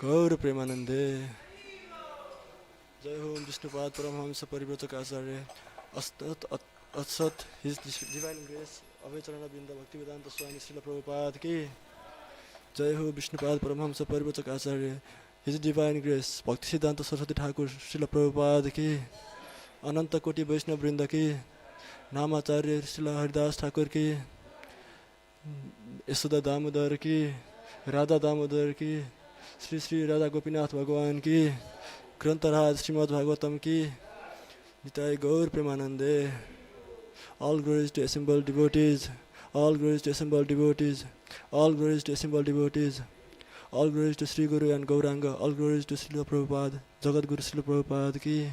गौर प्रेमानंदे। जय हो विष्णुपाद परमहंस परिव्रजक आचार्य असत हिज डिवाइन ग्रेस अभय चरण बिंद भक्ति वेदांत स्वामी श्रील प्रभुपाद की जय हो विष्णुपाद परमहंस परिव्रजक आचार्य हिज डिवाइन ग्रेस भक्ति सिद्धांत सरस्वती ठाकुर श्रील प्रभुपाद की अनंत कोटि वैष्णव वृंद की नामाचार्य श्रील हरिदास ठाकुर की यशोदा दामोदर की राधा दामोदर की श्री श्री राधा गोपीनाथ भगवान की ग्रंथराज श्रीमद् भागवतम की निताय गौर प्रेमानंदे। All glories to assembled devotees, all glories to assembled devotees, all glories to assembled devotees, all glories to Sri Guru and Gauranga, all glories to Srila Prabhupada, Jagat Guru Srila Prabhupada ki।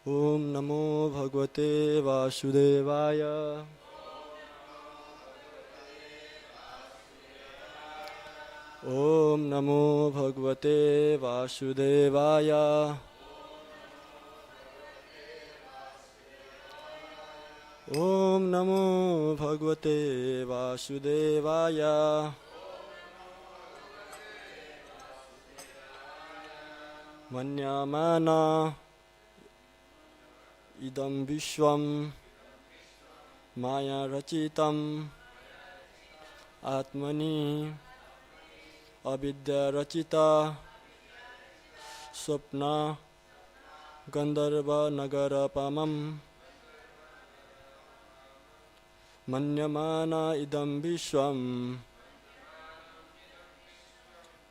Om Namo Bhagavate Vasudevaya। Om Namo Bhagavate Vasudevaya। Om Namo Bhagavate Vasudevaya। Manyamana idam vishvam maya rachitam atmani avidya rachita swapna gandharva nagarapamam manyamana idam vishvam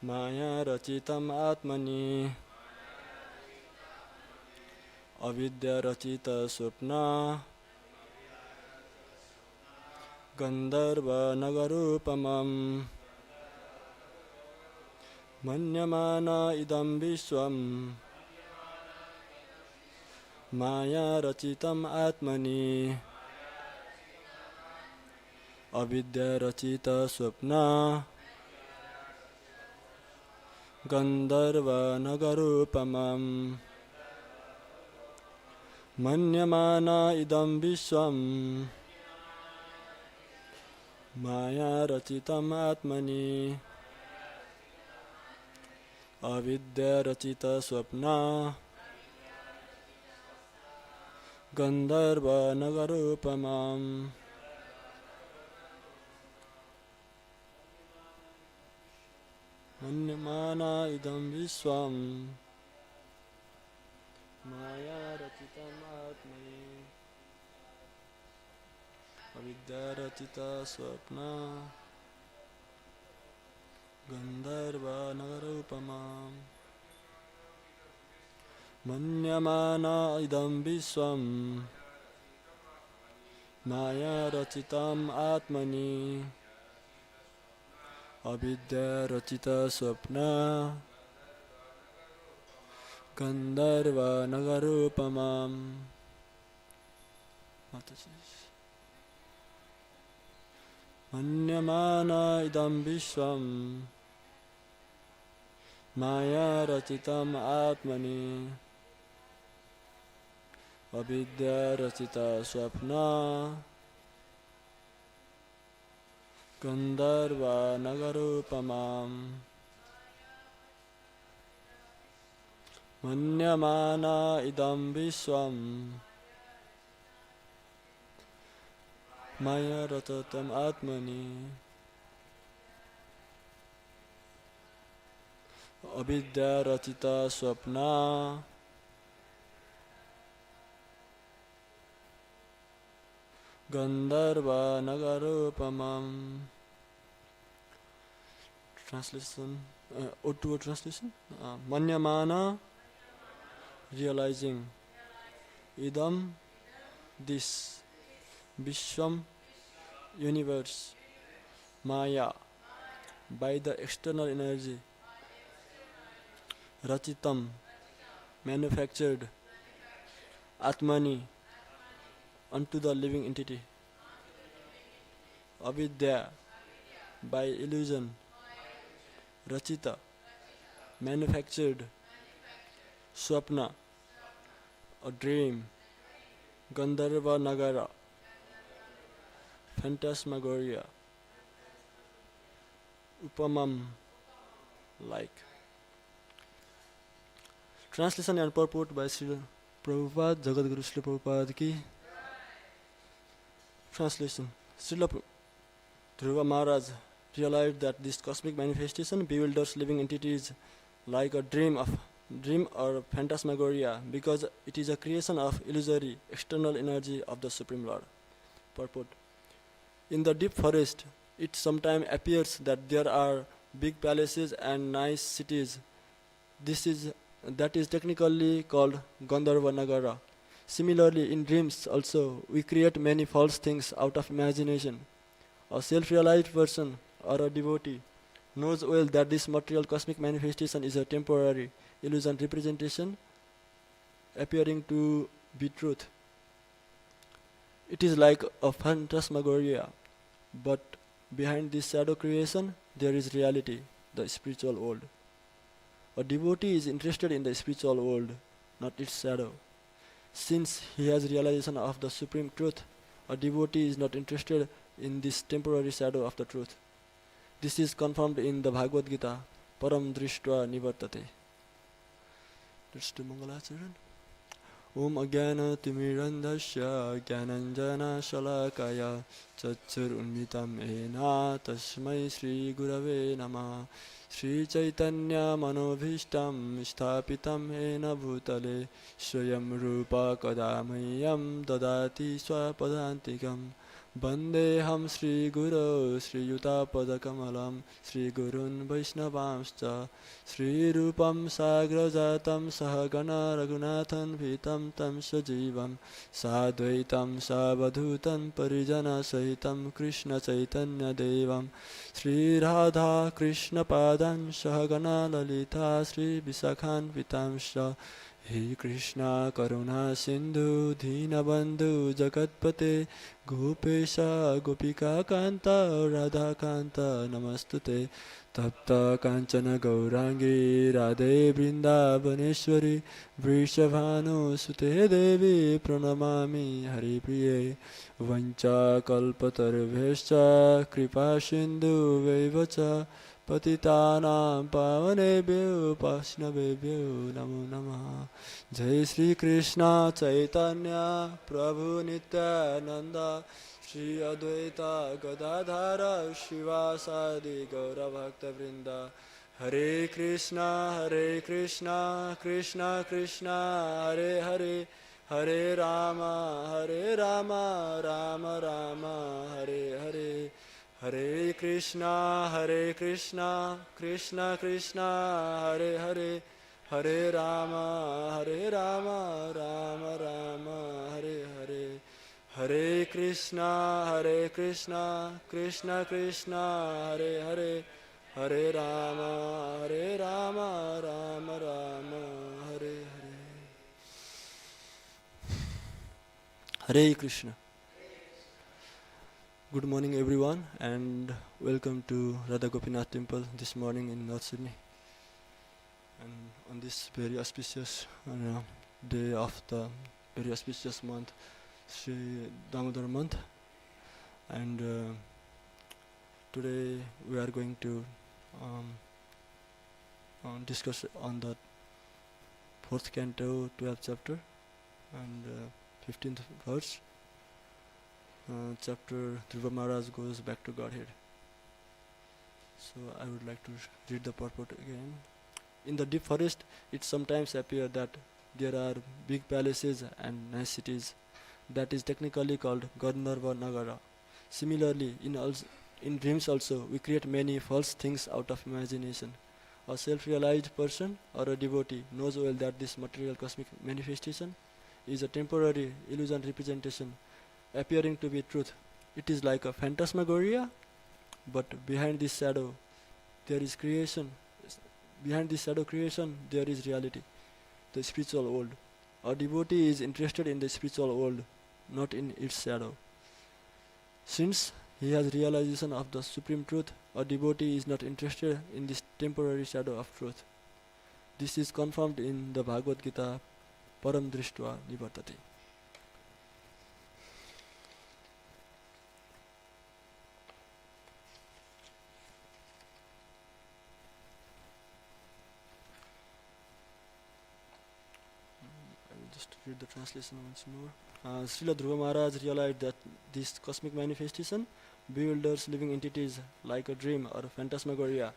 maya rachitam atmani avidya rachita swapna gandharva nagarupamam manyamana idam vishwam maya rachitam atmani avidya rachita swapna gandharva nagarupamam manyamana idam vishwam maya rachitam atmani avidya rachita swapna gandharva nagarupamam manyamana idam vishwam maya rachitam atmani avidya rachita swapna gandharva nagarupamam manyamana idam vishwam maya rachitam atmani avidya rachita swapna gandharva nagarupamam। manyamana idam vishwam maya rachitam atmani avidya rachita swapna gandharva nagarupamam manyamana idam vishwam maya rachitam atmani avidya rachita swapna gandharva nagarupamam। Translation, O2 translation. Manyamana, realizing, idam, this, vishwam, universe, maya, by the external energy, rachitam, manufactured, atmani, unto the living entity, avidya, by illusion, rachita, manufactured, swapna, a dream, Gandharva Nagara, phantasmagoria, upamam, like. Translation and purport by Srila Prabhupada, Jagadguru Srila Prabhupada ki. Translation. Srila Dhruva Maharaj realized that this cosmic manifestation bewilders living entities like a dream or phantasmagoria because it is a creation of illusory external energy of the Supreme Lord. Purport. In the deep forest, it sometimes appears that there are big palaces and nice cities. That is technically called Gandharva Nagara. Similarly, in dreams also, we create many false things out of imagination. A self-realized person or a devotee knows well that this material cosmic manifestation is a temporary illusion representation appearing to be truth. It is like a phantasmagoria, but behind this shadow creation, there is reality, the spiritual world. A devotee is interested in the spiritual world, not its shadow. Since he has realization of the supreme truth, a devotee is not interested in this temporary shadow of the truth. This is confirmed in the Bhagavad Gita, Param Drishtva Nivartate. Let's do Mangalacharan. Om Agyana Timirandasya Gyananjana Shalakaya Chachur Unmitam Ena Tasmai Sri Gurave Namah. Sri Chaitanya Manobhishtam Sthapitam Ena Bhutale Swayam Rupa Kadamayam Dadati Swapadantikam Vandeham Sri Guru Sri Yuta Padakamalam Sri Gurun Vaishnavamscha Sri Rupam Sagrajatam Sahagana Raghunathan Vitam Tam Sajivam Sadvaitam Savadhutam Parijana Sahitam Krishna Chaitanya Devam Sri Radha Krishna Padan Sahagana Lalita Sri Visakhan Vitamsha He Krishna Karuna Sindhu Dhinabandhu Jagatpate Gopesha Gopika Kanta Radha Kanta Namastute Tapta Kanchana Gaurangi Radhe Vrindavaneshwari Vrishabhanu Sute Devi Pranamami Haripriye Vancha Kalpatarvescha Kripa Sindhu Vevacha Patitanam Pavanebhyo Vaishnavebhyo Namo Namah. Jai Sri Krishna Chaitanya Prabhu Nityananda Shri Advaita Gadadhara Shivasadi Gaura Bhakta Vrinda. Hare Krishna Krishna Krishna Hare Hare Hare Rama Rama Rama Hare Hare Hare Krishna Krishna Krishna Hare Hare Hare Rama Rama Rama Hare Hare Hare Krishna Krishna Krishna Hare Hare Hare Rama Rama Rama Hare Hare. Hare Krishna. Good morning everyone and welcome to Radha Gopinath Temple this morning in North Sydney. And on this very auspicious day of the very auspicious month, Sri Damodar month. And today we are going to discuss on the 4th canto, 12th chapter and 15th verse. Chapter Dhruva Maharaj goes back to Godhead. So I would like to read the purport again. In the deep forest, it sometimes appears that there are big palaces and nice cities. That is technically called Gandharva Nagara. Similarly, in dreams also, we create many false things out of imagination. A self-realized person or a devotee knows well that this material cosmic manifestation is a temporary illusion representation appearing to be truth. It is like a phantasmagoria, but behind this shadow there is creation. Behind this shadow creation there is reality, the spiritual world. A devotee is interested in the spiritual world, not in its shadow. Since he has realization of the supreme truth, a devotee is not interested in this temporary shadow of truth. This is confirmed in the Bhagavad Gita, Param Drishtva Nivartate. Just to read the translation once more. Srila Dhruva Maharaj realized that this cosmic manifestation bewilders living entities like a dream or a phantasmagoria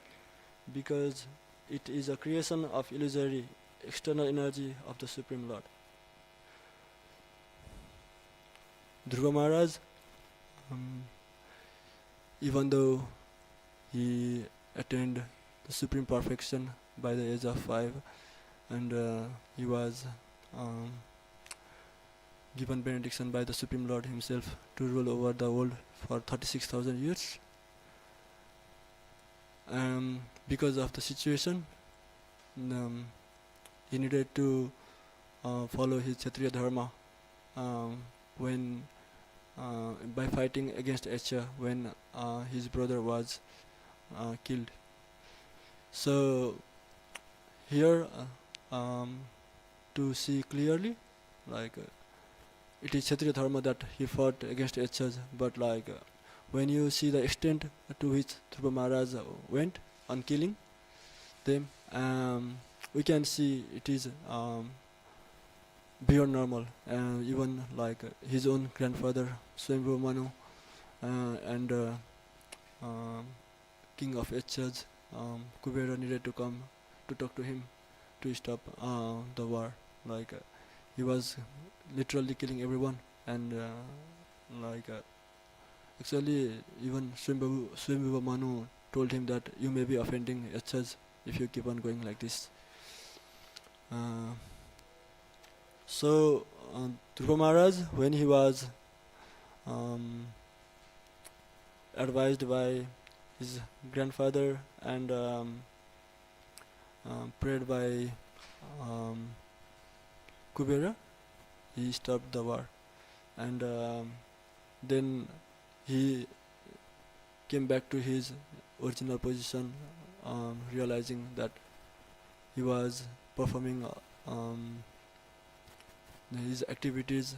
because it is a creation of illusory external energy of the Supreme Lord. Dhruva Maharaj, even though he attained the supreme perfection by the age of 5, and he was given benediction by the Supreme Lord himself to rule over the world for 36,000 years. Because of the situation, he needed to follow his Kshatriya dharma when by fighting against Asya when his brother was killed. So here to see clearly, like it is Kshatriya dharma that he fought against Asyas, but like when you see the extent to which Dhruva Maharaj went on killing them, we can see it is beyond normal. Even like his own grandfather Swayambhu Manu and king of Asyas, Kubera needed to come to talk to him to stop the war. Like he was literally killing everyone, and like actually even Swayambhu Manu told him that you may be offending Asyas if you keep on going like this. So Dhruva Maharaj, when he was advised by his grandfather and prayed by Kubera, he stopped the war, and then he came back to his original position, realizing that he was performing his activities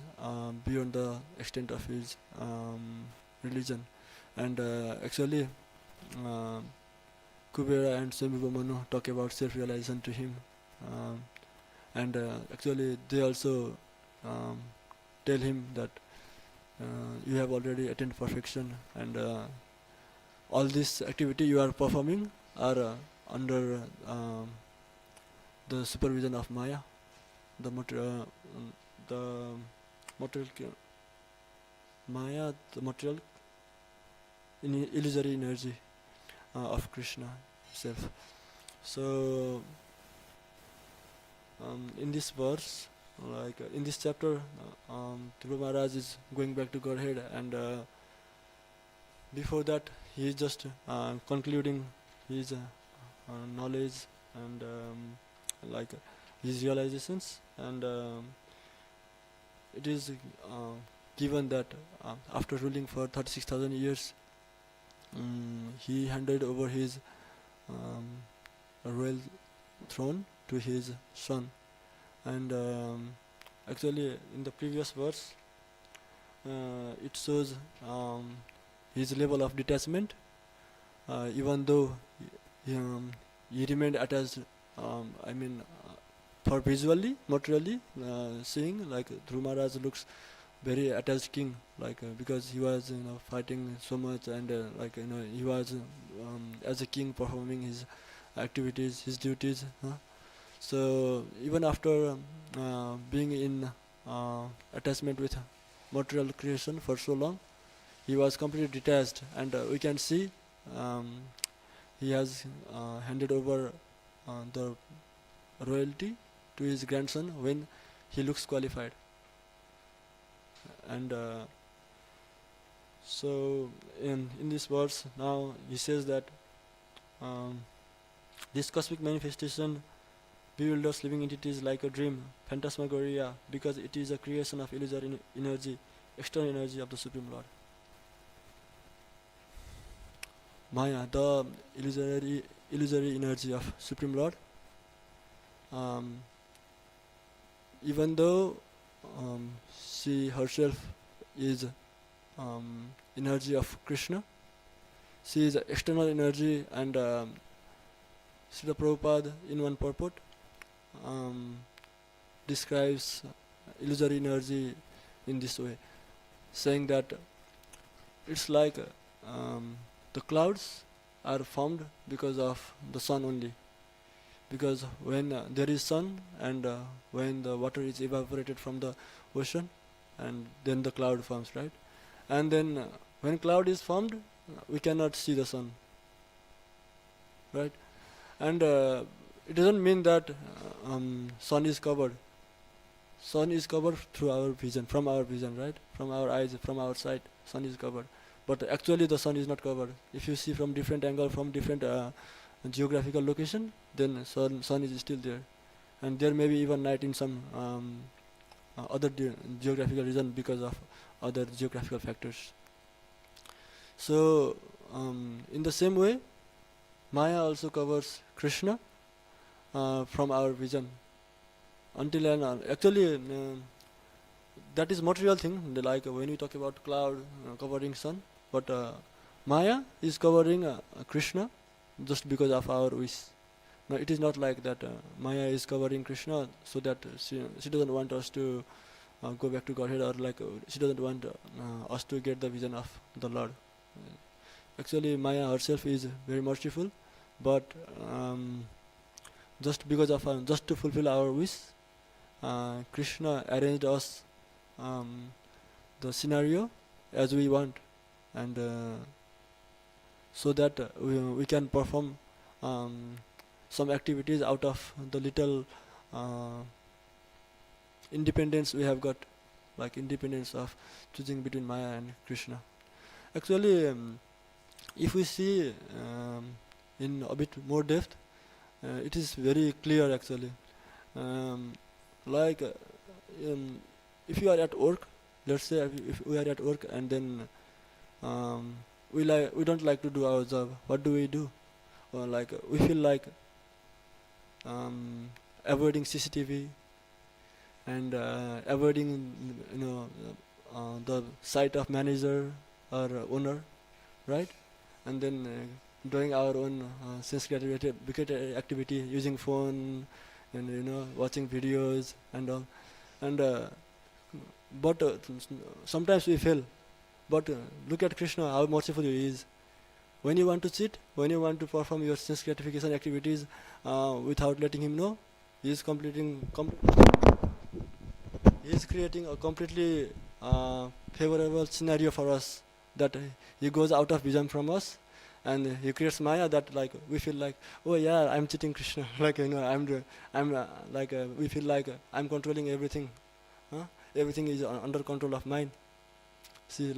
beyond the extent of his religion. And actually Kubera and Swayambhu Manu talk about self-realization to him, and actually they also tell him that you have already attained perfection, and all this activity you are performing are under the supervision of Maya, the material Maya, the material illusory energy of Krishna himself. So in this verse, like in this chapter, Dhruva Maharaj is going back to Godhead, and before that he is just concluding his knowledge and like his realizations, and it is given that after ruling for 36,000 years, he handed over his royal throne to his son. And actually in the previous verse it shows his level of detachment, even though he remained attached, for visually, materially seeing, like Dhruva Maharaj looks very attached king, like because he was fighting so much, and like he was as a king performing his activities, his duties. So even after being in attachment with material creation for so long, he was completely detached, and we can see he has handed over the royalty to his grandson when he looks qualified. And so in this verse now he says that this cosmic manifestation bewilders living entities like a dream, phantasmagoria, because it is a creation of illusory energy, external energy of the Supreme Lord. Maya, the illusory energy of Supreme Lord, even though she herself is energy of Krishna, she is external energy, and Srila Prabhupada in one purport describes illusory energy in this way, saying that it's like the clouds are formed because of the sun only. Because when there is sun and when the water is evaporated from the ocean, and then the cloud forms, right? And then when cloud is formed, we cannot see the sun, right? And it doesn't mean that sun is covered. Sun is covered through our vision, from our vision, right? From our eyes, from our sight, sun is covered. But actually the sun is not covered. If you see from different angle, from different geographical location, then sun is still there. And there may be even night in some other geographical region because of other geographical factors. So in the same way, Maya also covers Krishna from our vision. Until and actually that is material thing, like when we talk about cloud covering sun, but Maya is covering Krishna just because of our wish. No, it is not like that. Maya is covering Krishna so that she doesn't want us to go back to Godhead, or like she doesn't want us to get the vision of the Lord. Actually, Maya herself is very merciful, but just because of just to fulfill our wish, Krishna arranged us the scenario as we want, and so that we can perform some activities out of the little independence we have got, like independence of choosing between Maya and Krishna. Actually, if we see in a bit more depth, it is very clear actually. Like if you are at work, let's say if we are at work and then we don't like to do our job, what do? Or like we feel like avoiding CCTV and avoiding the sight of manager or owner, right? And then doing our own sense creative activity using phone and watching videos and all. And but sometimes we fail. But look at Krishna, how merciful he is. When you want to sit, when you want to perform your sense gratification activities without letting him know, he is creating a completely favorable scenario for us, that he goes out of vision from us, and he creates Maya that like we feel like, oh yeah, I'm cheating Krishna, like we feel like I'm controlling everything, everything is under control of mine. See,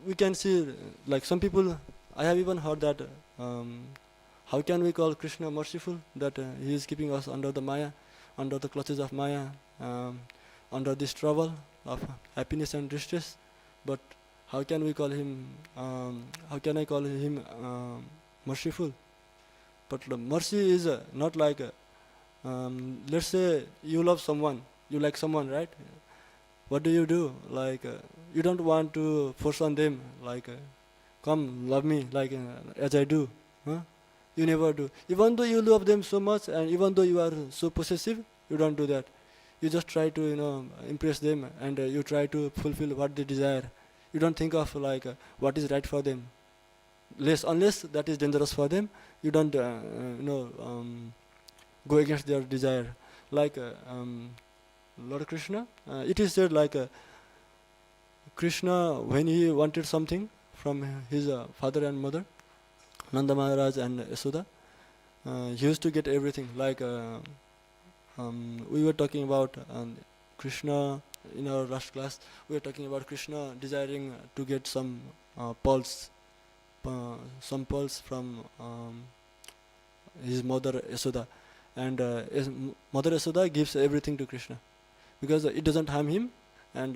we can see, like some people, I have even heard that how can we call Krishna merciful, that he is keeping us under the Maya, under the clutches of Maya, under this trouble of happiness and distress. But how can we call him, how can I call him merciful? But mercy is not like, let's say you love someone, you like someone, right? What do? Like, you don't want to force on them, like, come, love me, like, as I do. Huh? You never do. Even though you love them so much, and even though you are so possessive, you don't do that. You just try to, impress them, and you try to fulfill what they desire. You don't think of, like, what is right for them. Unless that is dangerous for them, you don't, go against their desire. Like, Lord Krishna, it is said like Krishna, when he wanted something from his father and mother, Nanda Maharaj and Yashoda, he used to get everything. Like we were talking about Krishna in our last class. We were talking about Krishna desiring to get some pearls from his mother Yashoda, and his mother Yashoda gives everything to Krishna, because it doesn't harm him, and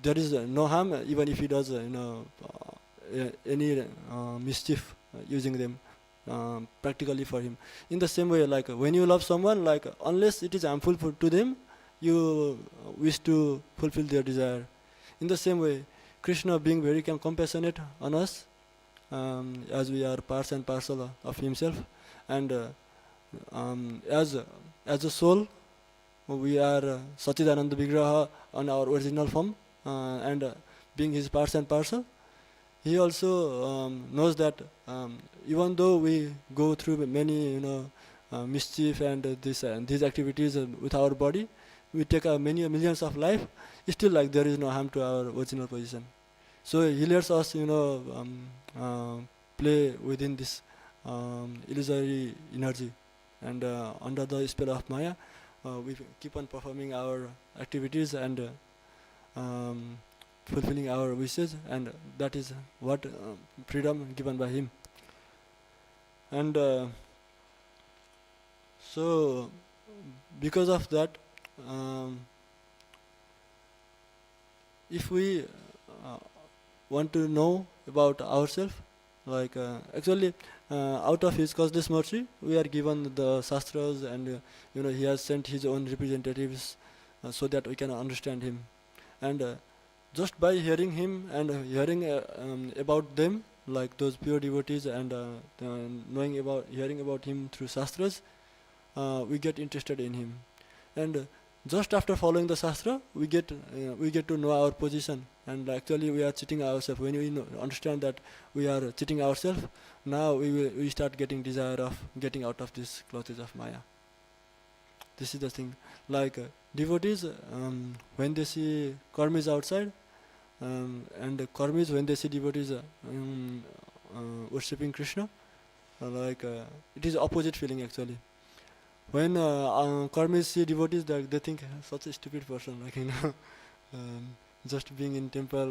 there is no harm even if he does any mischief using them practically for him. In the same way, like when you love someone, like unless it is harmful to them, you wish to fulfill their desire. In the same way, Krishna being very compassionate on us, as we are parts and parcel of himself, and as a soul, we are Sachidananda Vigraha on our original form and being his parts and parcel. He also knows that even though we go through many mischief and these activities with our body, we take many millions of life, still like there is no harm to our original position. So he lets us play within this illusory energy, and under the spell of Maya, we keep on performing our activities and fulfilling our wishes, and that is what freedom given by him. And so because of that, if we want to know about ourselves, like actually out of his causeless mercy, we are given the shastras, and he has sent his own representatives so that we can understand him. And just by hearing him and hearing about them, like those pure devotees, and hearing about him through shastras, we get interested in him. And just after following the shastra, we get to know our position, and actually we are cheating ourselves. When we understand that we are cheating ourselves, now we start getting desire of getting out of this clutches of Maya. This is the thing. Like devotees, when they see karmis outside, and karmis when they see devotees worshipping Krishna, it is opposite feeling actually. When karmis see devotees, they think such a stupid person, just being in temple,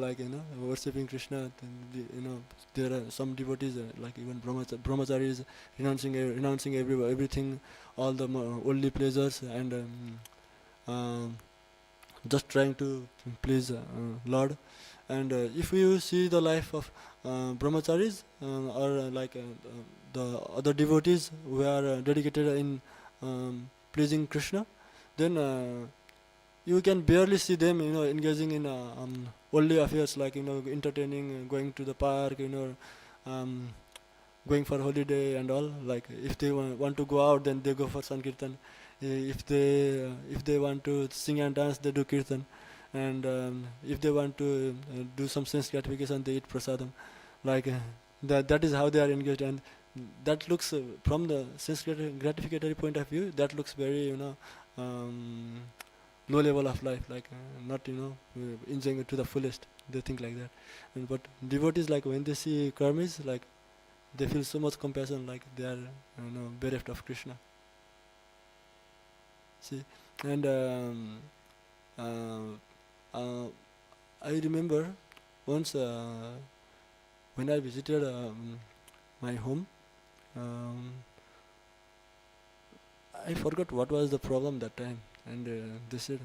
worshipping Krishna. There are some devotees, like even brahmacharis, renouncing everything, all the worldly pleasures, and just trying to please Lord. And if you see the life of brahmacharis or the other devotees who are dedicated in pleasing Krishna, then you can barely see them, engaging in worldly affairs, like entertaining, going to the park, going for holiday and all. Like if they want to go out, then they go for sankirtan. If they want to sing and dance, they do kirtan. And if they want to do some sense gratification, they eat prasadam. That is how they are engaged, and that looks from the sense gratificatory point of view, that looks very low level of life, not enjoying it to the fullest. They think like that. But devotees, when they see karmis, they feel so much compassion, like they are bereft of Krishna. See, and I remember once when I visited my home, I forgot what was the problem that time, and they said,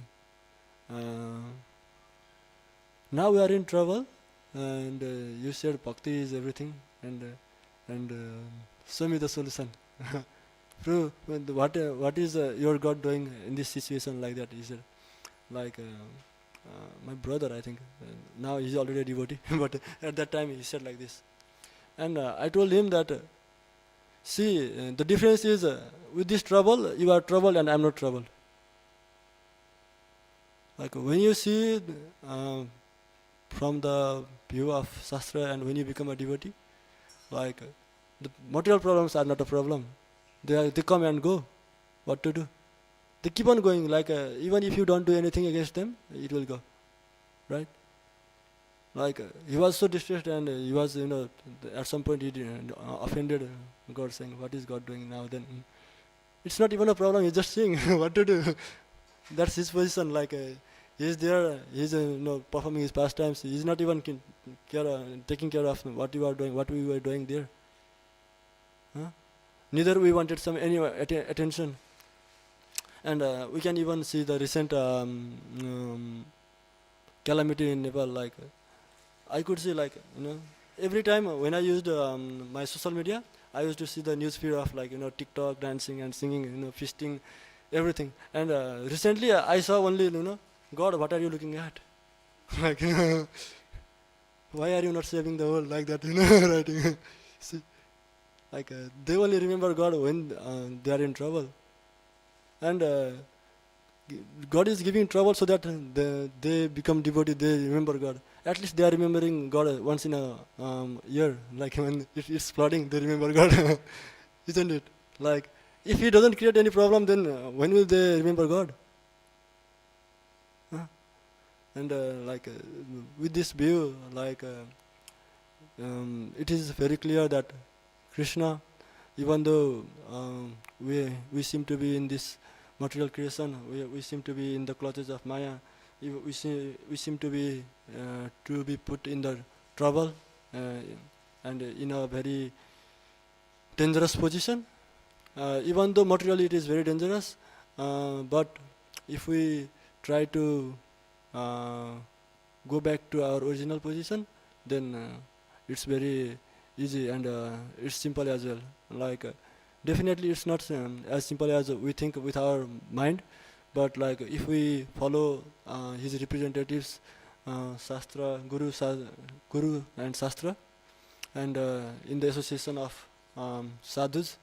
now we are in trouble, and you said bhakti is everything, and show me the solution. Prove what is your God doing in this situation, like that. He said, my brother, I think, now he's already a devotee, but at that time he said like this. And I told him that, see, the difference is, with this trouble, you are troubled and I am not troubled. When you see from the view of Shastra, and when you become a devotee, the material problems are not a problem. They come and go. What to do? They keep on going. Even if you don't do anything against them, it will go, right? He was so distressed, and he was, at some point he offended God, saying, "What is God doing now?" Then it's not even a problem. He's just saying what to do. That's his position. He's there. He's performing his pastimes. He's not even taking care of what you are doing, what we were doing there. Huh? Neither we wanted any attention. And we can even see the recent calamity in Nepal. I could see, every time when I used my social media, I used to see the news feed of TikTok, dancing and singing, feasting, everything. And recently I saw only, God, what are you looking at? Why are you not saving the world, like that? Right? See, they only remember God when they are in trouble. And God is giving trouble so that they become devotee, they remember God. At least they are remembering God once in a year. Like when it's flooding, they remember God. Isn't it? Like, if He doesn't create any problem, then when will they remember God? Huh? And with this view, it is very clear that Krishna, even though we seem to be in this material creation, we seem to be in the clutches of Maya, we seem to be put in the trouble and in a very dangerous position. Even though materially it is very dangerous, but if we try to go back to our original position, then it's very easy and it's simple as well. Definitely it's not as simple as we think with our mind, but if we follow his representatives, Shastra, Guru and Shastra, and in the association of sadhus,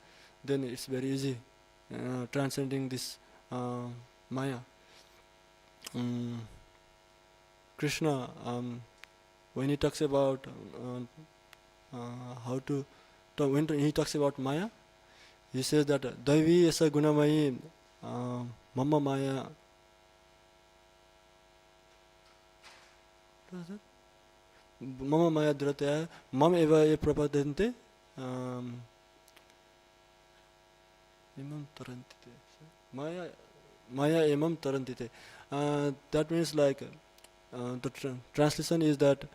then it's very easy transcending this Maya. Krishna, when he talks about when he talks about Maya, he says that Daivi esa gunamayi mamma Maya. What is it? Mama Maya Dhratya Mam eva e prapadante imam tarantite. Maya imam tarantite. That means the translation is that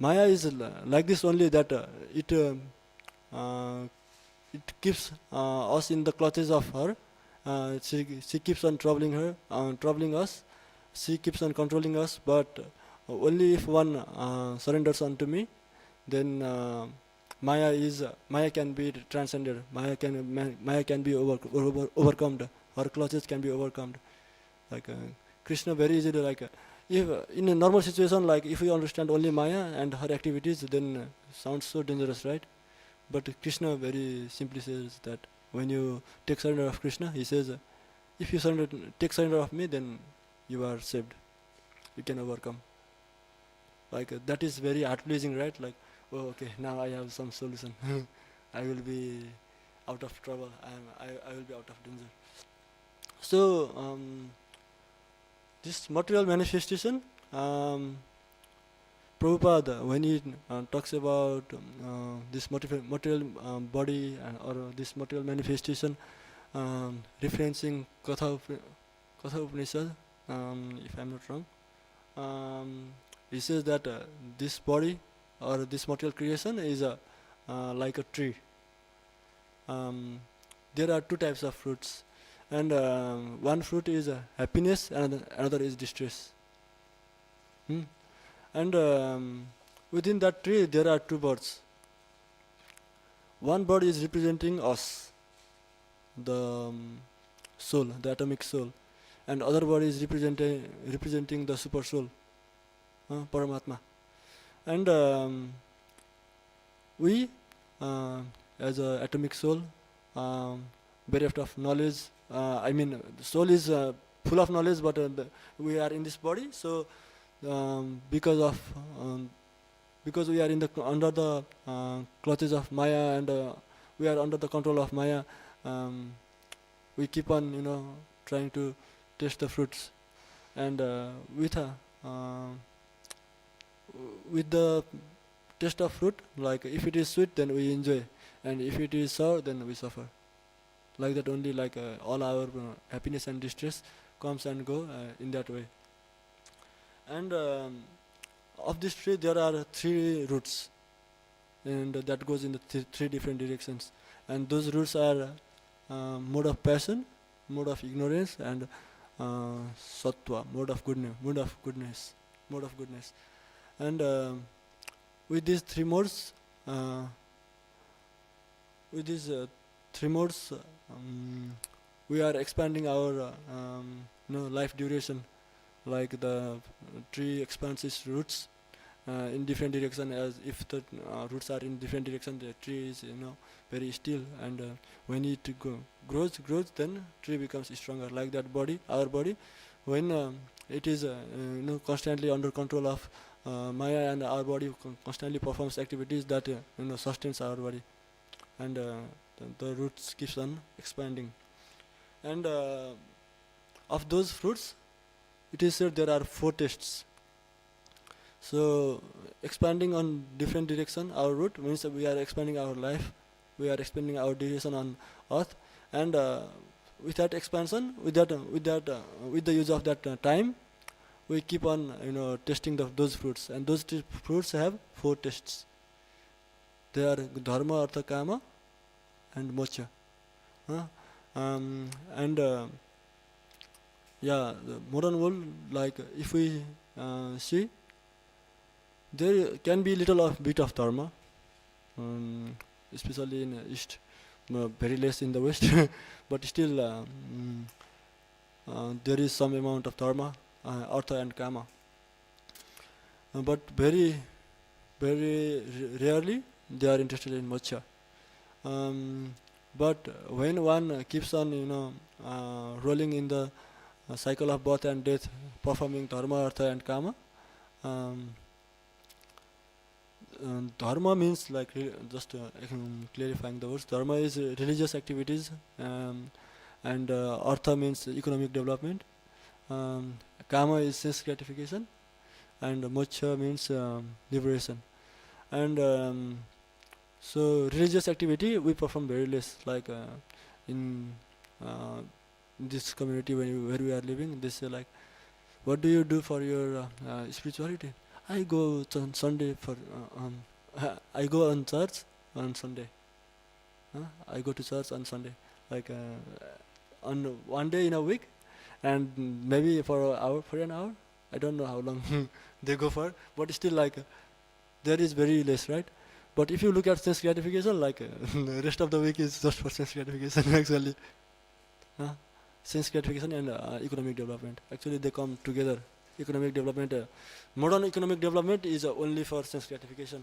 Maya is like this only, that it keeps us in the clutches of her. She keeps on troubling us. She keeps on controlling us. But only if one surrenders unto me, then Maya can be transcended. Maya can be overcome. Her clutches can be overcome. Krishna very easily, if in a normal situation, if we understand only Maya and her activities, then sounds so dangerous, right? But Krishna very simply says that when you take surrender of Krishna, he says, if you take surrender of me, then you are saved. You can overcome. That is very heart pleasing, right? Oh, okay, now I have some solution. I will be out of trouble. I will be out of danger. So this material manifestation, Prabhupada, when he talks about this material body or this material manifestation, referencing Katha Upanishad, if I am not wrong, he says that this body or this material creation is like a tree. There are two types of fruits, and one fruit is happiness and another is distress. And within that tree there are two birds. One bird is representing us, the soul, the atomic soul, and other bird is representing the super soul, Paramatma. And we, as an atomic soul, bereft of knowledge, the soul is full of knowledge, but we are in this body, so because we are under the clutches of Maya, and we are under the control of Maya, we keep on trying to taste the fruits, and with the taste of fruit, if it is sweet, then we enjoy, and if it is sour, then we suffer. Like that only, all our happiness and distress comes and go in that way. And of this tree there are three roots, and that goes in the three different directions, and those roots are mode of passion, mode of ignorance, and sattva, mode of goodness. And with these three modes, we are expanding our life duration. Like the tree expands its roots, in different direction, as if the roots are in different direction, the tree is very still, and when it grows, then tree becomes stronger. Like that body, our body, when it is constantly under control of Maya, and our body constantly performs activities that sustains our body, and the roots keeps on expanding. And of those fruits, it is said there are 4 tastes. So expanding on different direction, our root means that we are expanding our life, we are expanding our duration on earth, and with that expansion, with the use of that time, we keep on tasting those fruits, and those fruits have 4 tastes. They are dharma, artha, kama, and moksha. And the modern world, like if we see, there can be little of bit of dharma, especially in East, very less in the West, but still there is some amount of dharma, artha and kama. But very, very rarely they are interested in moksha. But when one keeps on rolling in the cycle of birth and death, performing dharma, artha and kama, dharma means, like, just clarifying the words, dharma is religious activities, and artha means economic development, kama is sense gratification, and moksha means liberation. And so religious activity we perform very less, like in this community where we are living, they say, like, what do you do for your spirituality? I go on Sunday for I go on church on Sunday. I go to church on Sunday, like on one day in a week, and maybe for an hour. I don't know how long they go for, but still, like, there is very less, right? But if you look at sense gratification, like the rest of the week is just for sense gratification actually. Sense gratification and economic development, actually they come together. Economic development, modern economic development is only for sense gratification,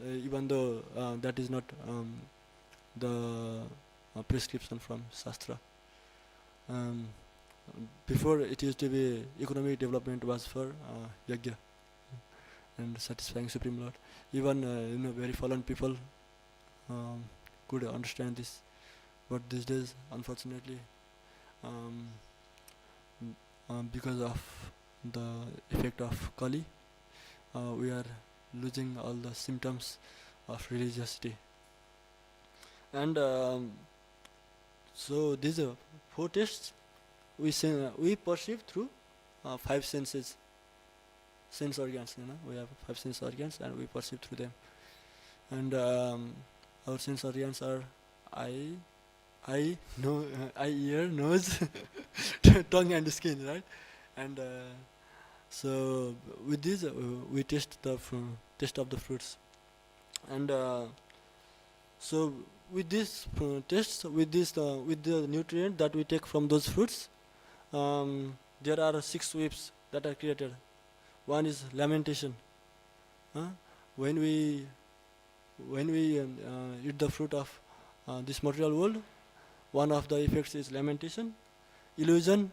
even though that is not the prescription from Shastra. Before, it used to be economic development was for yajna and satisfying Supreme Lord. Even very fallen people could understand this, but these days, unfortunately, because of the effect of Kali, we are losing all the symptoms of religiosity. And so these 4 tastes we perceive through 5 senses, sense organs. We have 5 sense organs, and we perceive through them. And our sense organs are eye, ear, nose, tongue, and skin, right? And so with this, we taste the taste of the fruits. And so with this taste, with the nutrient that we take from those fruits, there are 6 whips that are created. One is lamentation. When we eat the fruit of this material world, one of the effects is lamentation, illusion,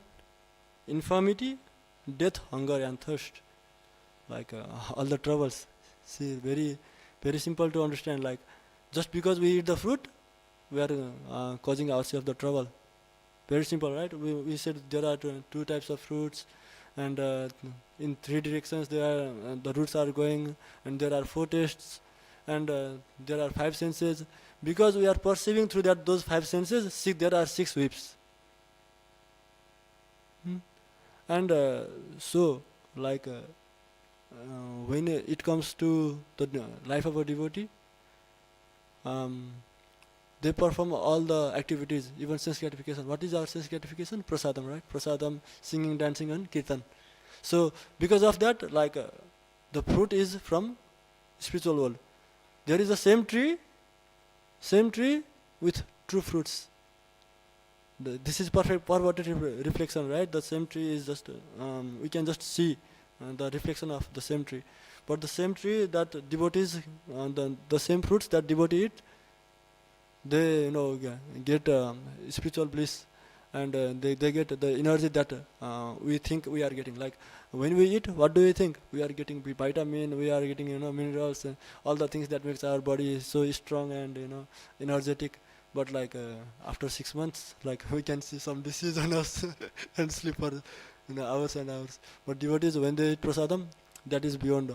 infirmity, death, hunger, and thirst. Like all the troubles. See, very, very simple to understand. Like, just because we eat the fruit, we are causing ourselves the trouble. Very simple, right? We said there are 2 types of fruits, and in 3 directions the roots are going, and there are 4 tastes, and there are 5 senses. Because we are perceiving through those 5 senses, there are 6 whips. And so, like, when it comes to the life of a devotee, they perform all the activities, even sense gratification. What is our sense gratification? Prasadam, right? Prasadam, singing, dancing, and kirtan. So, because of that, like, the fruit is from spiritual world. There is the same tree with true fruits. This is perfect perverted reflection, right? The same tree is just, we can just see the reflection of the same tree. But the same tree that devotees, the same fruits that devotee eat, they get spiritual bliss, and they get the energy that we think we are getting. Like when we eat, what do we think? We are getting vitamin, we are getting minerals, all the things that makes our body so strong and energetic. But like after 6 months, like we can see some disease on us and sleep for hours and hours. But devotees, when they eat prasadam, that is beyond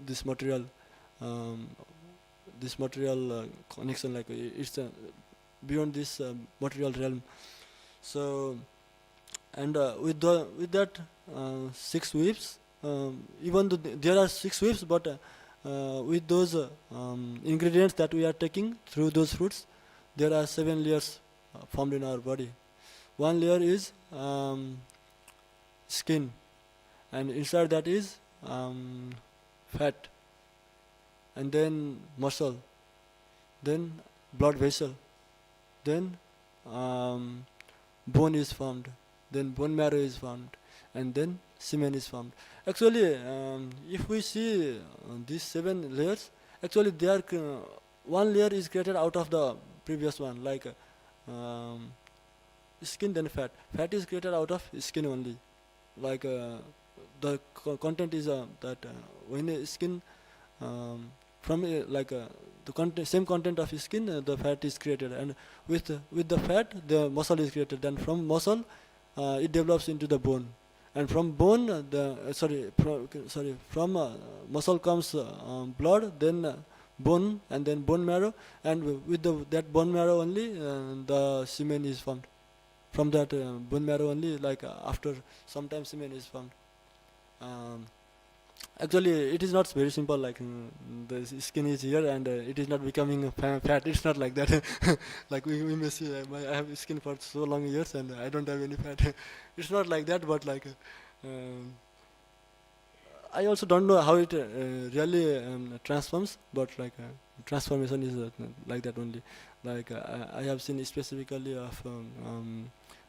this material. Um, this material connection, like it's beyond this material realm. So, and with that 6 whips, even though there are 6 whips, but with those ingredients that we are taking through those fruits, there are 7 layers formed in our body. One layer is skin, and inside that is fat, and then muscle, then blood vessel, then bone is formed, then bone marrow is formed, and then semen is formed. Actually, if we see these 7 layers, actually they are one layer is created out of the previous one, like skin, then fat. Fat is created out of skin only. Like the content is that when the skin from the same content of skin, the fat is created, and with the fat, the muscle is created. Then from muscle, it develops into the bone, and from bone, from muscle comes blood, then bone, and then bone marrow, and with that bone marrow only, the semen is formed. From that bone marrow only, like after some time, semen is formed. Um, Actually, it is not very simple. Like the skin is here, and it is not becoming fat. It's not like that. Like we may see, I have skin for so long years, and I don't have any fat. It's not like that. But like, um, I also don't know how it really transforms. But like, transformation is like that only. Like I have seen specifically of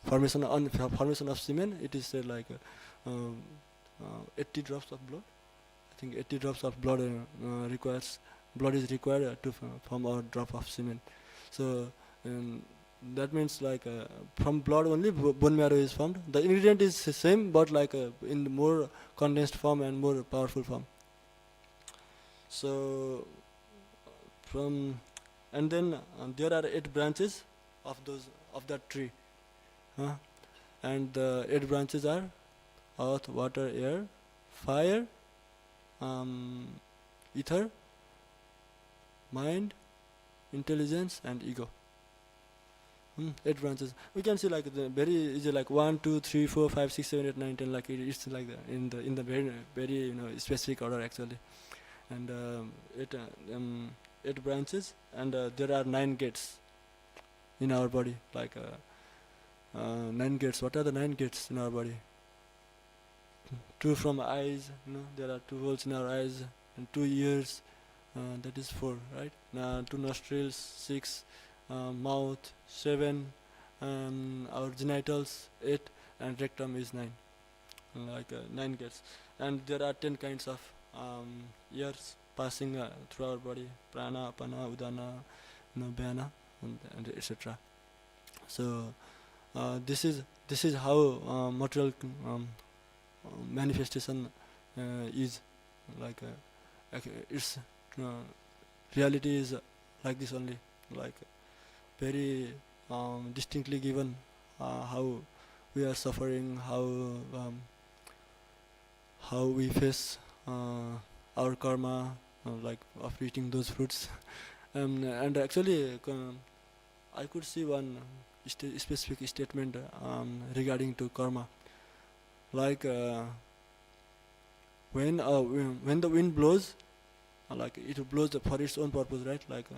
formation of semen. It is said like 80 drops of blood. I think 80 drops of blood blood is required to form a drop of semen. So that means like from blood only bone marrow is formed. The ingredient is the same, but like in more condensed form and more powerful form. So from and then there are 8 branches of that tree, and the 8 branches are earth, water, air, fire, ether, mind, intelligence, and ego. 8 branches. We can see like the very easy, like 1, 2, 3, 4, 5, 6, 7, 8, 9, 10. Like it's like in the very specific order actually. And 8 branches, and there are 9 gates in our body. Like 9 gates. What are the 9 gates in our body? 2 from eyes, there are 2 holes in our eyes, and 2 ears, that is 4, right? 2 nostrils, 6, mouth, 7, our genitals, 8, and rectum is 9, like 9 gates. And there are 10 kinds of ears passing through our body: prana, apana, udana, vyana, and etc. So this is how material manifestation is like its reality is like this only, like very distinctly given how we are suffering, how we face our karma, like of eating those fruits. And actually I could see one specific statement regarding to karma. Like when the wind blows, like it blows for its own purpose, right? Like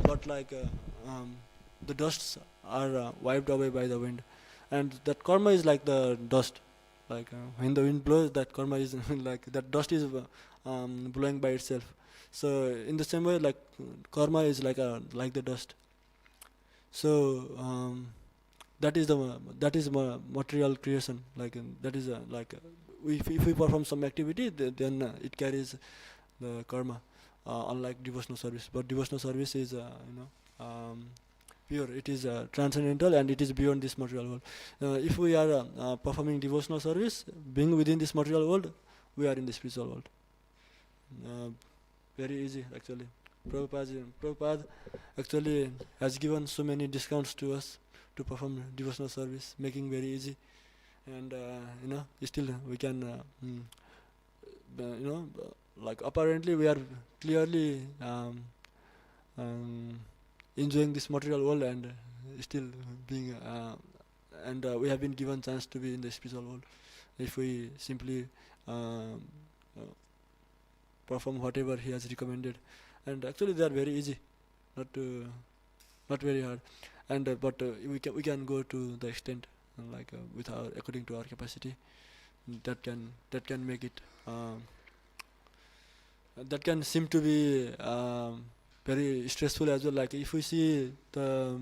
but like the dusts are wiped away by the wind, and that karma is like the dust. Like when the wind blows, that karma is like that dust is blowing by itself. So in the same way, like karma is like the dust. So that is material creation. Like that is like if we perform some activity, then it carries the karma, unlike devotional service. But devotional service is pure. It is transcendental, and it is beyond this material world. If we are performing devotional service, being within this material world, we are in the spiritual world. Very easy, actually. Prabhupada actually has given so many discounts to us to perform devotional service, making very easy. And still we can like apparently we are clearly enjoying this material world, and still being and we have been given chance to be in the spiritual world if we simply perform whatever he has recommended. And actually they are very easy, not very hard. And but we can go to the extent with our according to our capacity. That can make it that can seem to be very stressful as well. Like if we see the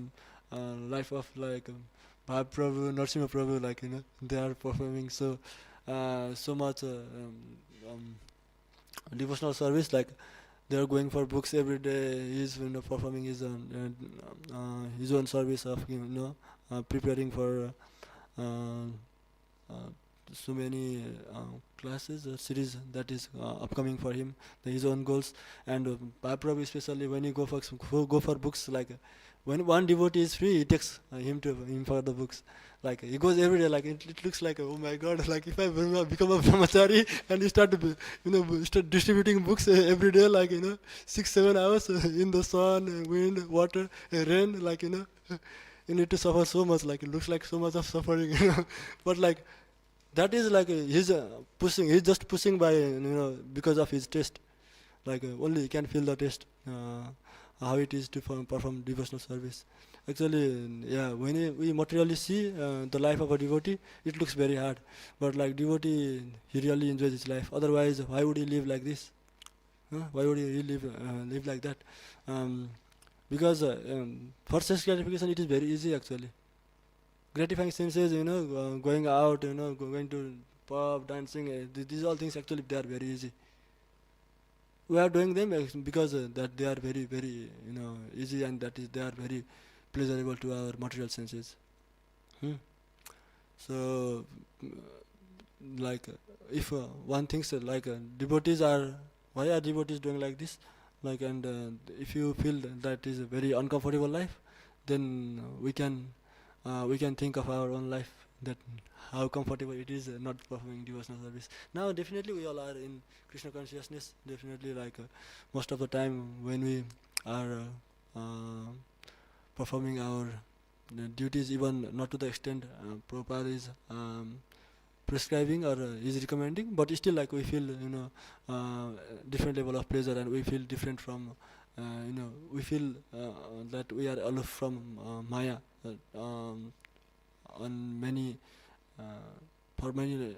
life of Bhav Prabhu, Narsimha Prabhu, they are performing so much devotional service. Like they are going for books every day. He's performing his own service of preparing for so many classes or series that is upcoming for him, his own goals. And Prabhu, especially when you go for books, when one devotee is free, he takes him for the books. Like he goes every day. Like it looks like, oh my God! Like if I become a brahmachari and you start start distributing books every day, 6-7 hours in the sun, wind, water, rain, you need to suffer so much. Like it looks like so much of suffering, but that is he's pushing. He's just pushing by because of his taste. Only he can feel the taste, how it is to perform devotional service. Actually, yeah, when we materially see the life of a devotee, it looks very hard. But devotee, he really enjoys his life. Otherwise, why would he live like this? Why would he live like that? Because for sense gratification, it is very easy actually. Gratifying senses, going out, going to pub, dancing, these all things actually they are very easy. We are doing them because that they are very, very, easy, and that is they are very pleasurable to our material senses. So, if one thinks devotees are, why are devotees doing like this? And if you feel that is a very uncomfortable life, then we can think of our own life, that how comfortable it is not performing devotional service. Now definitely we all are in Krishna consciousness. Definitely most of the time when we are performing our duties, even not to the extent Prabhupada is prescribing or is recommending, but still we feel different level of pleasure, and we feel different from we feel that we are aloof from Maya on many for many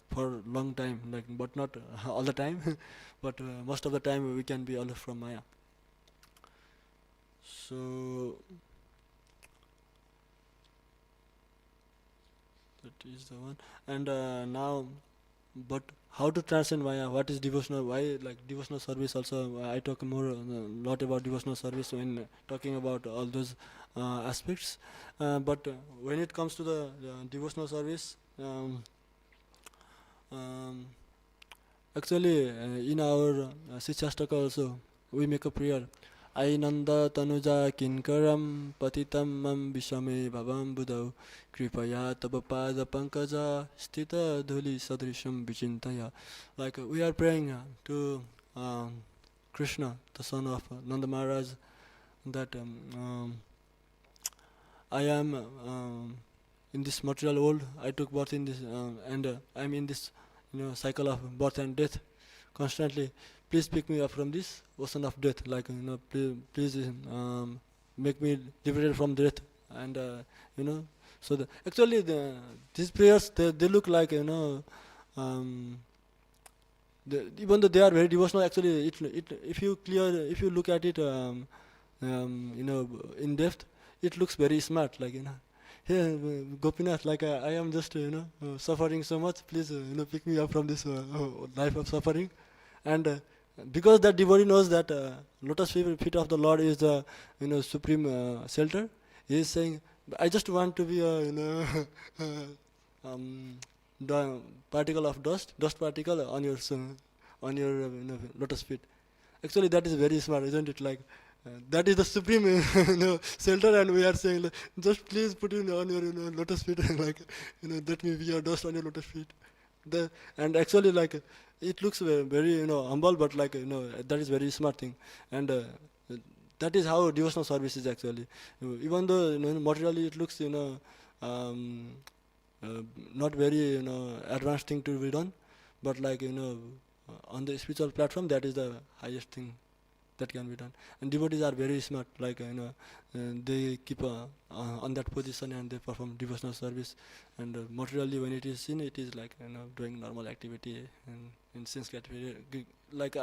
for long time, but not all the time, but most of the time we can be aloof from Maya. So that is the one. And now, but how to transcend Maya? What is devotional? Why devotional service? Also, I talk more lot about devotional service when talking about all those aspects. But when it comes to the devotional service, actually in our Shikshastaka also we make a prayer. Ainanda tanuja kinkaram patitam mam vishame bhavam buddhau kripaya tabapada pankaja stita dhuli sadrisham vichintaya. We are praying to Krishna, the son of Nanda Maharaj, that I am in this material world. I took birth in this and I am in this cycle of birth and death constantly. Please pick me up from this ocean of death. Please make me liberated from death. And so actually these prayers they look like even though they are very devotional. Actually, if you look at it in depth, it looks very smart. hey, Gopinath, like I am just suffering so much. Please pick me up from this life of suffering. And because that devotee knows that lotus feet of the Lord is the supreme shelter, he is saying, I just want to be a um, particle of dust particle on your lotus feet. Actually, that is very smart, isn't it? Like that is the supreme shelter, and we are saying, like, just please put it on your lotus feet, like let me be your dust on your lotus feet. And actually, like it looks very humble, but like that is very smart thing. And that is how devotional service is actually. Even though materially it looks um, uh, not very advanced thing to be done, but like on the spiritual platform, that is the highest thing that can be done. And devotees are very smart, like they keep on that position and they perform devotional service. And materially, when it is seen, it is like doing normal activity and in sense activity. Like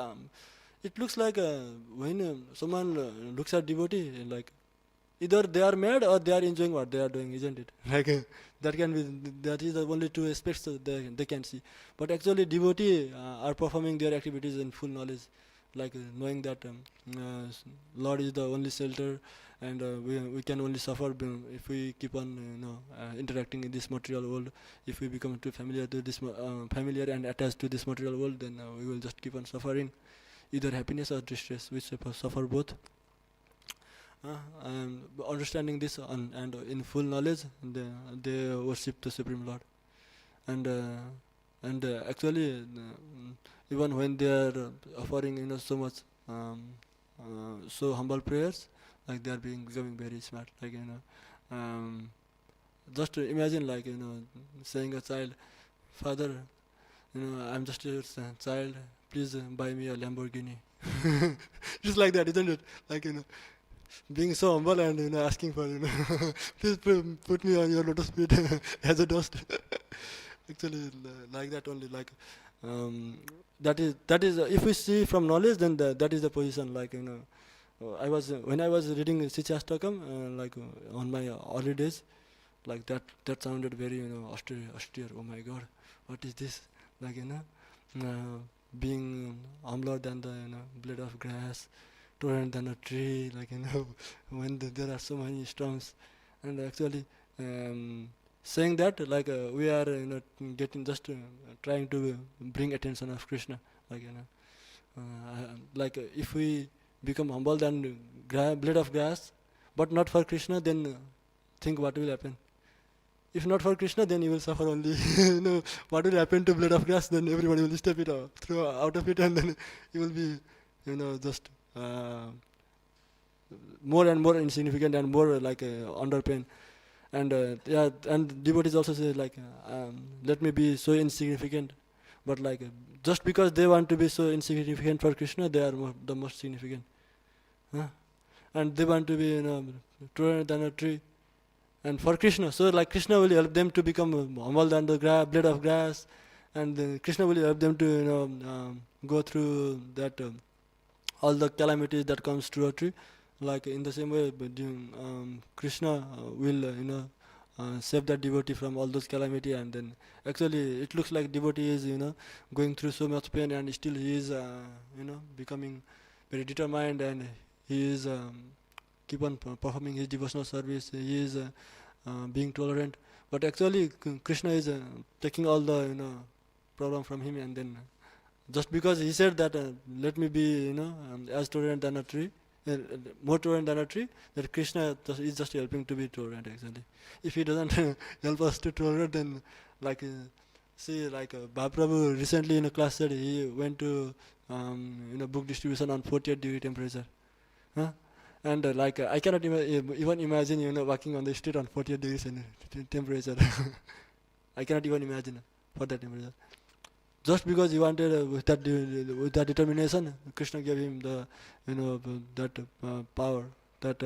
it looks like when someone looks at devotee, like either they are mad or they are enjoying what they are doing, isn't it? Like that can be, that is the only two aspects that they can see. But actually, devotee are performing their activities in full knowledge, like knowing that Lord is the only shelter, and we can only suffer if we keep on interacting in this material world. If we become too familiar to this familiar and attached to this material world, then we will just keep on suffering either happiness or distress. We suffer both. Understanding this and in full knowledge, they worship the Supreme Lord. And actually, even when they are offering so much so humble prayers, like they are becoming very smart. Like just to imagine, like saying a child, Father, I'm just a child. Please buy me a Lamborghini. Just like that, isn't it? Like being so humble and asking for please put me on your lotus feet as a dust. Actually, like that only. Like that is if we see from knowledge, then that is the position. Like I was when I was reading Sichastakam, like on my early days, like that sounded very austere. Oh my God, what is this? Like being humbler than the blade of grass, taller than a tree. Like when there are so many storms, and actually saying that, like we are getting just trying to bring attention of Krishna. Like like if we become humble than blade of grass, but not for Krishna, then think what will happen. If not for Krishna, then you will suffer only. What will happen to blade of grass? Then everybody will step it out, throw out of it, and then you will be, just more and more insignificant and more like under pain. And yeah, and devotees also say like, let me be so insignificant, but like just because they want to be so insignificant for Krishna, they are the most significant. Huh? And they want to be taller than a tree. And for Krishna, so like Krishna will help them to become humble than the blade of grass, and Krishna will help them to go through that all the calamities that comes to a tree. Like in the same way, Krishna will save that devotee from all those calamity, and then actually it looks like devotee is going through so much pain, and still he is becoming very determined, and he is keep on performing his devotional service. He is being tolerant, but actually Krishna is taking all the problem from him, and then just because he said that let me be as tolerant than a tree, more tolerant than a tree, that Krishna is just helping to be tolerant actually. If he doesn't help us to tolerate, then like see, like Mahaprabhu recently in a class said he went to book distribution on 48-degree temperature. Huh? And like I cannot even imagine walking on the street on 48 degrees temperature. I cannot even imagine for that temperature. Just because he wanted with that determination, Krishna gave him the that power, that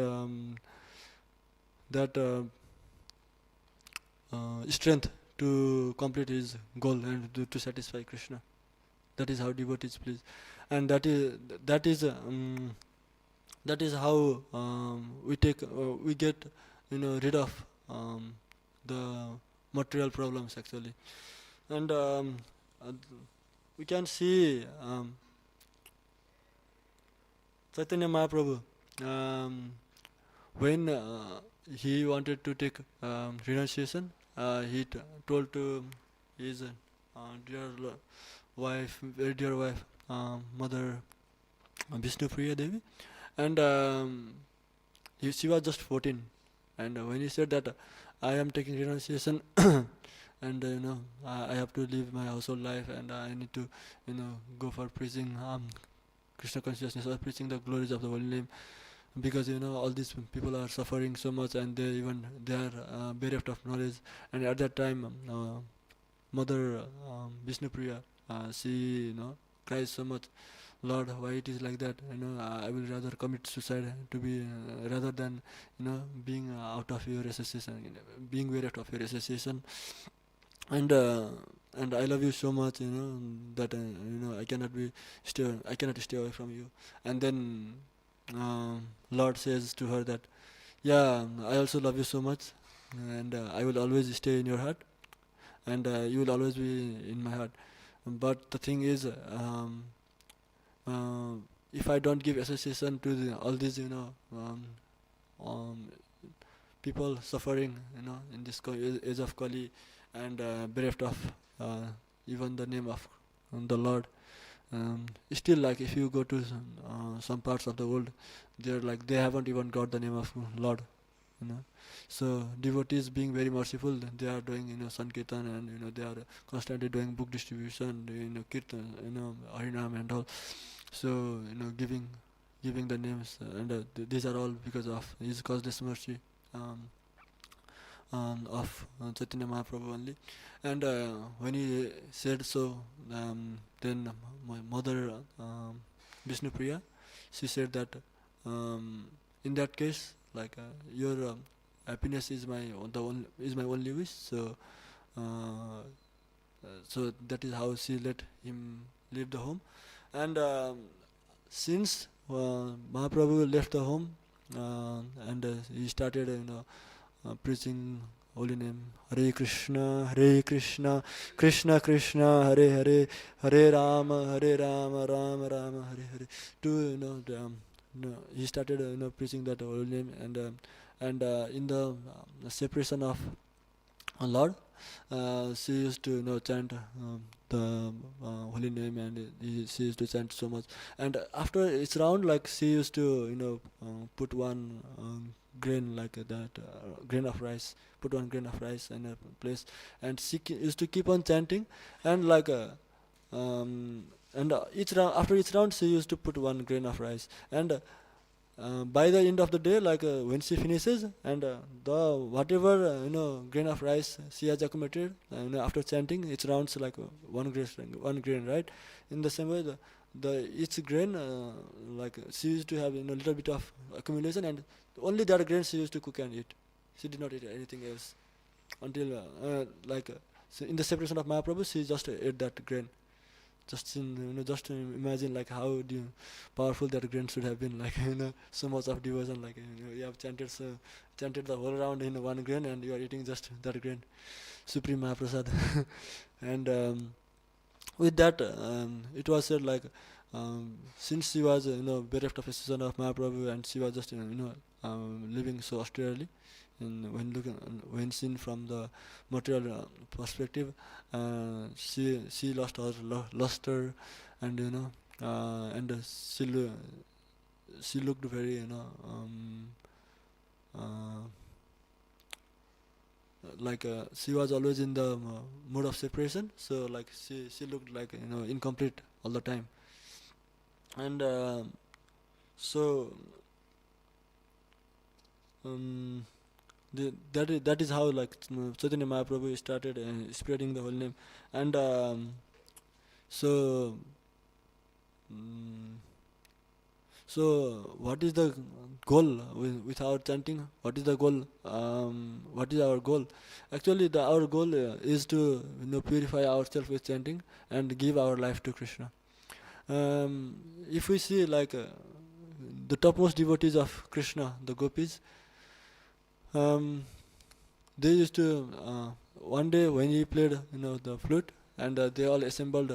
strength to complete his goal and to satisfy Krishna. That is how devotees please, and that is how we get rid of the material problems actually. And uh, we can see Chaitanya Mahaprabhu, when he wanted to take renunciation, he told to his dear wife, very dear wife, Mother Vishnu Priya Devi, and she was just 14. And when he said that I am taking renunciation, and I have to live my household life, and I need to go for preaching Krishna consciousness or preaching the glories of the holy name, because all these people are suffering so much, and they are bereft of knowledge. And at that time, Mother Vishnu Priya, she cries so much, Lord, why it is like that? I will rather commit suicide to be rather than being out of your association, being bereft of your association. And and I love you so much, that I cannot stay away from you. And then Lord says to her that, yeah, I also love you so much, and I will always stay in your heart, and you will always be in my heart. But the thing is, if I don't give association to all these, um, people suffering, in this age of Kali, and bereft of even the name of the Lord. Still, like if you go to some parts of the world, they're like they haven't even got the name of Lord. So devotees being very merciful, they are doing sankirtan, and they are constantly doing book distribution, kirtan, harinam and all. So giving the names, and these are all because of His causeless mercy. Um, of Chaitanya Mahaprabhu only. And when he said so, then my mother Vishnu Priya, she said that in that case, like your happiness is my only wish. So so that is how she let him leave the home. And since Mahaprabhu left the home, and he started preaching holy name, Hare Krishna, Krishna Krishna, Hare Hare, Hare Rama, Rama Rama, Hare Hare. To he started preaching that holy name, and in the separation of Lord, she used to chant the holy name, and she used to chant so much. And after each round, like she used to put one grain like that, grain of rice, put one grain of rice in a place, and she used to keep on chanting, and like each round, after each round, she used to put one grain of rice. And by the end of the day, like when she finishes, and the whatever grain of rice she has accumulated, after chanting each rounds, like one grain, right? In the same way, the each grain, like she used to have little bit of accumulation, and only that grain she used to cook and eat. She did not eat anything else until so in the separation of Mahaprabhu, she just ate that grain. Just to imagine like how powerful that grain should have been, like so much of devotion, like you have chanted the whole round in one grain, and you are eating just that grain, supreme Mahaprasad. And with that, it was said like since she was bereft of a season of Mahaprabhu, and she was just living so austerely, and when seen from the material perspective, she lost her luster, and and she looked very uh, like she was always in the mood of separation, so like she looked like incomplete all the time. And so um, that is how like Chaitanya Mahaprabhu started spreading the whole name. And so mm, so what is the goal with our chanting? What is the goal? What is our goal? Actually, our goal is to purify ourselves with chanting and give our life to Krishna. If we see like the topmost devotees of Krishna, the gopis, um, they used to one day when he played the flute, and they all assembled,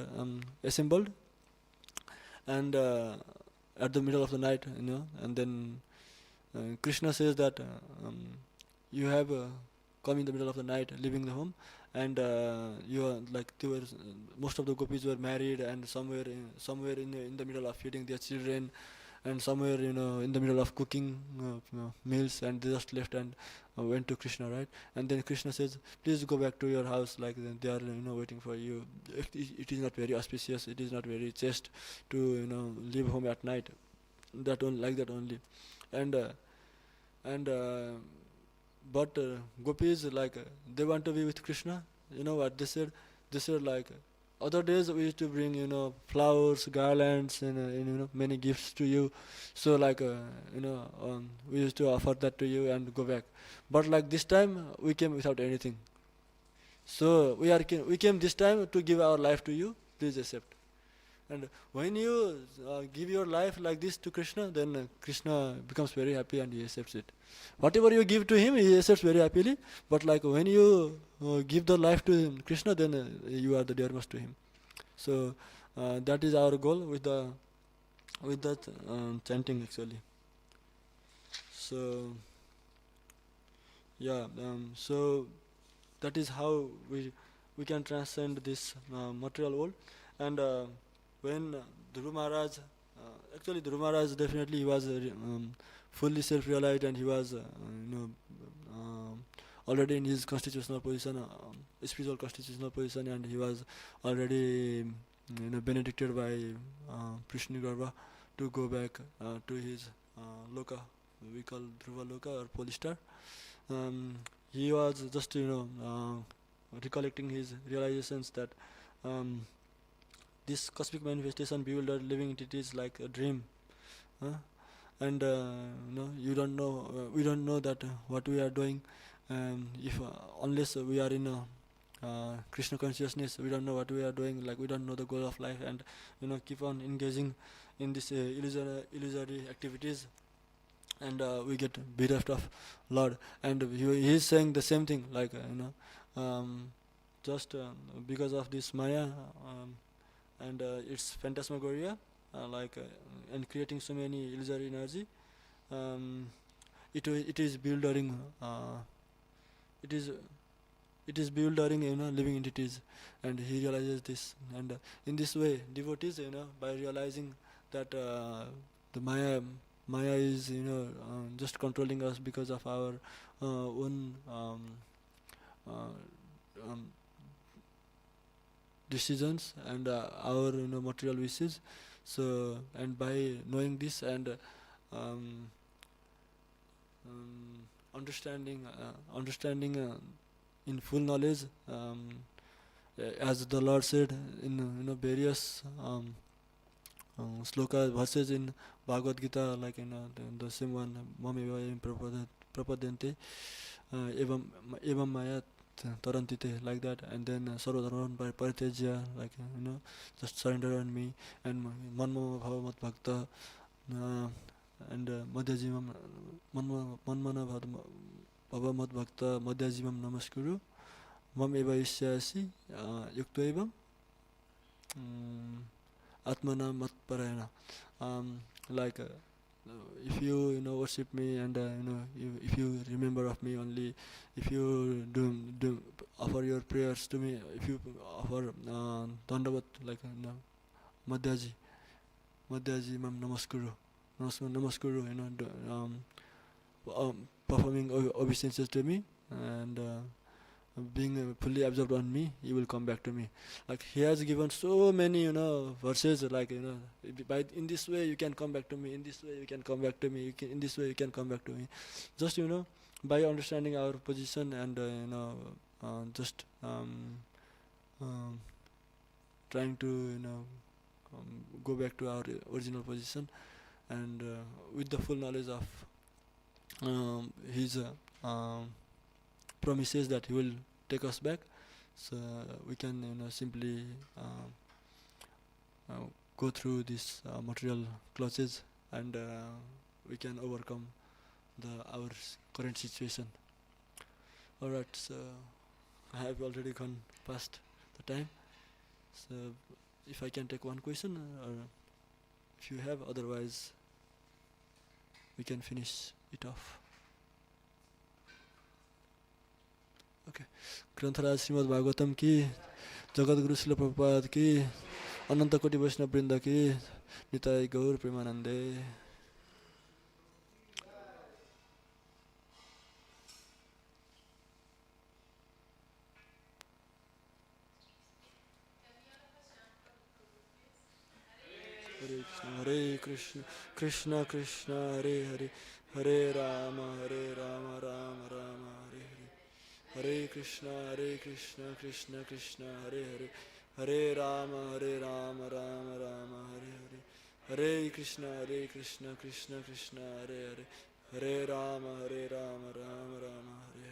and at the middle of the night, and then Krishna says that you have come in the middle of the night, leaving the home, and you are like they were, most of the gopis were married, and somewhere in the middle of feeding their children, and somewhere in the middle of cooking meals, and they just left and went to Krishna, right? And then Krishna says, please go back to your house, like they are waiting for you. It is not very auspicious, it is not very chaste to leave home at night, that only, like that only. And uh, and uh, but gopis, like they want to be with Krishna. You know what they said? They said like, other days we used to bring flowers, garlands, and many gifts to you. So like we used to offer that to you and go back. But like this time we came without anything. So we came this time to give our life to you. Please accept. And when you give your life like this to Krishna, then Krishna becomes very happy and he accepts it. Whatever you give to him, he accepts very happily. But like when you give the life to Krishna, then you are the dearest to him. So that is our goal with that chanting actually. So yeah, so that is how we can transcend this material world. And when Dhruva Maharaj, actually Dhruva Maharaj definitely he was fully self-realized, and he was already in his constitutional position, spiritual constitutional position, and he was already benedicted by Prishni Garba to go back to his loka, we call Dhruva Loka or Polistar. Um, he was just recollecting his realizations that um, this cosmic manifestation, bewildered living entities like a dream, huh? And you don't know, we don't know that what we are doing, if unless we are in Krishna consciousness, we don't know what we are doing, like we don't know the goal of life, and keep on engaging in this illusory activities, and we get bereft of Lord. And he is saying the same thing, like just because of this Maya, and its phantasmagoria, and creating so many illusory energy, um, it is bewildering. It is it is bewildering, living entities, and he realizes this. And in this way, devotees, by realizing that the Maya is just controlling us because of our own uh, um, decisions and our material wishes. So, and by knowing this and um, understanding in full knowledge, as the Lord said in various slokas, verses in Bhagavad Gita, like the same one, mam eva evam prapadyante evam evam maya tarantite, like that. And then sarvadharman paritejya, like just surrender on me, and manmo bhava mat bhakta, and madhyajimam manmana bhava mat bhakta madhyajimam namaskuru mam eva isyasi yukto evam atmana mat parayana. Like if you worship me, and if you remember of me only, if you do offer your prayers to me, if you offer dandavat, like madhyaji madhyaji mam namaskuru namaskuru, performing obeisances to me, and being fully absorbed on me, you will come back to me. Like he has given so many verses, like by in this way you can come back to me, in this way you can come back to me, in this way you can come back to me. Just by understanding our position, and just trying to go back to our original position, and with the full knowledge of his promises that he will take us back. So we can simply go through this material clutches, and we can overcome our current situation. Alright, so I have already gone past the time. So if I can take one question, or if you have, otherwise we can finish it off. Okay. ग्रंथराज Shrimad Bhagavatam की, जगतगुरु श्रील प्रभुपाद की, अनंत कोटि वैष्णव वृंद की, निताय गौर प्रेमानंदे. Hare Krishna, Krishna Krishna, Hare Hare, Hare Rama, Rama Rama, Hare Hare. Hare Krishna, Krishna Krishna, Hare Hare, Hare Rama, Rama Rama, Hare Hare. Hare Krishna, Krishna Krishna, Hare Hare, Hare Rama, Rama Rama, Hare